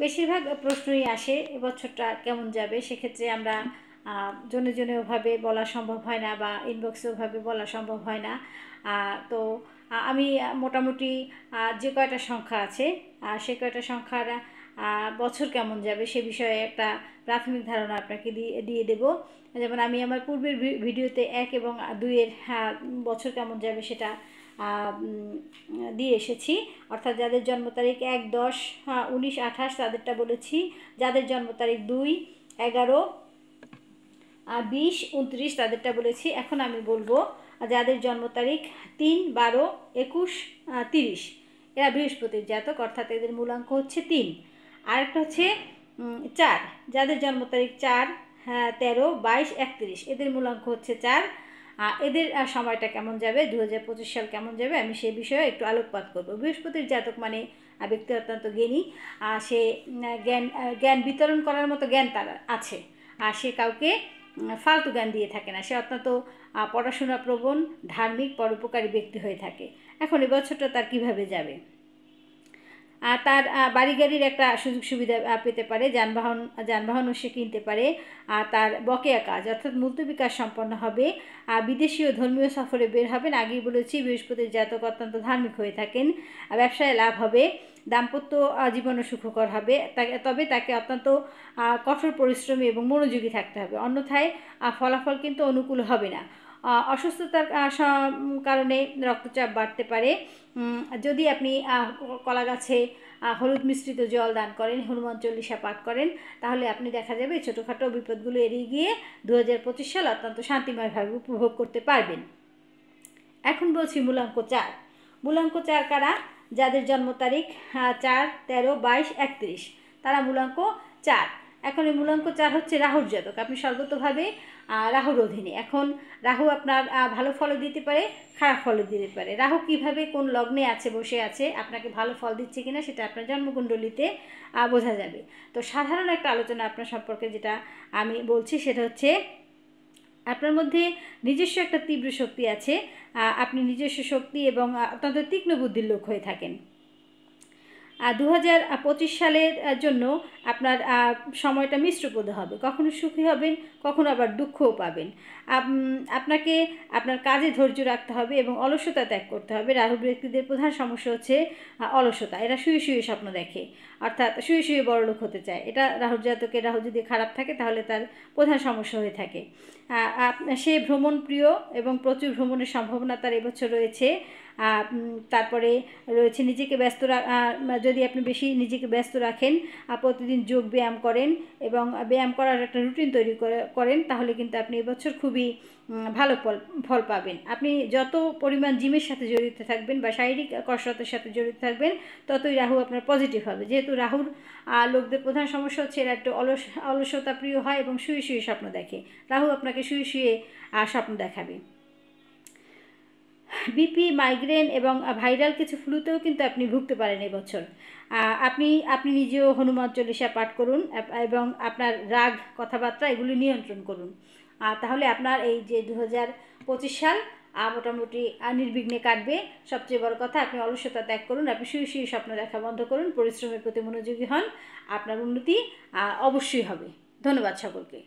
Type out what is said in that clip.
বেশিরভাগ প্রশ্নই আসে এবছরটা কেমন যাবে। সেক্ষেত্রে আমরা জনে জনে ওভাবে বলা সম্ভব হয় না, বা ইনবক্সে ওভাবে বলা সম্ভব হয় না। তো আমি মোটামুটি যে কয়টা সংখ্যা আছে সে কয়টা সংখ্যার বছর কেমন যাবে সে বিষয়ে একটা প্রাথমিক ধারণা আপনাকে দিয়ে দেব। যেমন আমি আমার পূর্বের ভিডিওতে 1 এবং 2-এর বছর কেমন যাবে সেটা দিয়ে এসেছি। অর্থাৎ যাদের জন্ম তারিখ 1, 10, 19, 28 তাদেরটা বলেছি। যাদের জন্ম তারিখ 2, 11, 20, 29 তাদেরটা বলেছি। এখন আমি বলবো যাদের জন্ম তারিখ 3, 12, 21, 30 এরা বৃহস্পতির জাতক, অর্থাৎ এদের মূলাঙ্ক হচ্ছে 3। আরেকটা হচ্ছে 4, যাদের জন্ম তারিখ 4, 13, 22, 31 এদের মূলাঙ্ক হচ্ছে 4। এদের সময়টা কেমন যাবে, 2025 সাল কেমন যাবে, আমি সেই বিষয়ে একটু আলোকপাত করব। বৃহস্পতির জাতক মানে ব্যক্তি অত্যন্ত জ্ঞানী, সে জ্ঞান বিতরণ করার মতো জ্ঞান তার আছে, আর সে কাউকে ফালতু জ্ঞান দিয়ে থাকে না। সে অত্যন্ত পড়াশোনা প্রবণ, ধার্মিক, পরোপকারী ব্যক্তি হয়ে থাকে। এখন এবছরটা তার কিভাবে যাবে? তার বাড়ি গাড়ির একটা সুযোগ সুবিধা পেতে পারে, যানবাহনও সে কিনতে পারে। তার বকেয়া কাজ অর্থাৎ মুলতবি কাজ সম্পন্ন হবে। বিদেশি ও ধর্মীয় সফরে বের হবেন। আগেই বলেছি বৃহস্পতির জাতক অত্যন্ত ধার্মিক হয়ে থাকেন। ব্যবসায় লাভ হবে। দাম্পত্য জীবনও সুখকর হবে, তবে তাকে অত্যন্ত কঠোর পরিশ্রমী এবং মনোযোগী থাকতে হবে, অন্যথায় ফলাফল কিন্তু অনুকূল হবে না। অসুস্থতার কারণে রক্তচাপ বাড়তে পারে। যদি আপনি কলা গাছে হলুদ মিশ্রিত জল দান করেন, হনুমান চল্লিশা পাঠ করেন, তাহলে আপনি দেখা যাবে ছোটোখাটো বিপদগুলো এড়িয়ে গিয়ে 2025 সাল অত্যন্ত শান্তিময়ভাবে উপভোগ করতে পারবেন। এখন বলছি মূলাঙ্ক 4। মূলাঙ্ক 4 কারা? যাদের জন্ম তারিখ 4, 13, 22, 31 তারা মূলাঙ্ক 4। এখন এই মূলাঙ্ক 4 হচ্ছে রাহুর জাতক, আপনি সর্বতভাবে রাহুর অধীনে। এখন রাহু আপনার ভালো ফলও দিতে পারে, খারাপ ফলও দিতে পারে। রাহু কিভাবে কোন লগ্নে আছে, বসে আছে, আপনাকে ভালো ফল দিচ্ছে কিনা সেটা আপনার জন্মকুণ্ডলিতে বোঝা যাবে। তো সাধারণ একটা আলোচনা আপনার সম্পর্কে যেটা আমি বলছি সেটা হচ্ছে আপনার মধ্যে নিজস্ব একটা তীব্র শক্তি আছে। আপনি নিজস্ব শক্তি এবং অত্যন্ত তীক্ষ্ণ বুদ্ধির লোক হয়ে থাকেন। 2025 সালের জন্য আপনার সময়টা মিশ্রপদ হবে, কখনো সুখী হবেন, কখনো আবার দুঃখও পাবেন। আপনাকে আপনার কাজে ধৈর্য রাখতে হবে এবং অলসতা ত্যাগ করতে হবে। রাহু ব্যক্তিদের প্রধান সমস্যা হচ্ছে অলসতা। এরা শুয়ে শুয়ে স্বপ্ন দেখে, অর্থাৎ শুয়ে শুয়ে বড়লোক হতে চায়। এটা রাহুর জাতকের, রাহু যদি খারাপ থাকে তাহলে তার প্রধান সমস্যা হয়ে থাকে। সে ভ্রমণ প্রিয় এবং প্রচুর ভ্রমণের সম্ভাবনা তার এবছর রয়েছে। তারপরে রয়েছে নিজেকে ব্যস্ত যদি আপনি বেশি নিজেকে ব্যস্ত রাখেন, প্রতিদিন যোগ ব্যায়াম করেন এবং ব্যায়াম করার একটা রুটিন তৈরি করেন, তাহলে কিন্তু আপনি এবছর খুবই ভালো ফল পাবেন। আপনি যত পরিমাণ জিমের সাথে জড়িত থাকবেন বা শারীরিক কসরতের সাথে জড়িত থাকবেন, ততই রাহু আপনার পজিটিভ হবে। যেহেতু রাহুর লোকদের প্রধান সমস্যা হচ্ছে এরা একটু অলসতা প্রিয় হয় এবং শুয়ে শুয়ে স্বপ্ন দেখে। রাহু আপনাকে শুয়ে শুয়ে স্বপ্ন দেখাবে। বিপি, মাইগ্রেন এবং ভাইরাল কিছু ফ্লুতেও কিন্তু আপনি ভুগতে পারেন এবছর। আপনি নিজেও হনুমান চল্লিশা পাঠ করুন এবং আপনার রাগ, কথাবার্তা এগুলি নিয়ন্ত্রণ করুন। তাহলে আপনার এই যে 2025 সাল মোটামুটি নির্বিঘ্নে কাটবে। সবচেয়ে বড় কথা, আপনি অলসতা ত্যাগ করুন, আপনি শুয়ে শুয়ে স্বপ্ন দেখা বন্ধ করুন, পরিশ্রমের প্রতি মনোযোগী হন, আপনার উন্নতি অবশ্যই হবে। ধন্যবাদ সকলকে।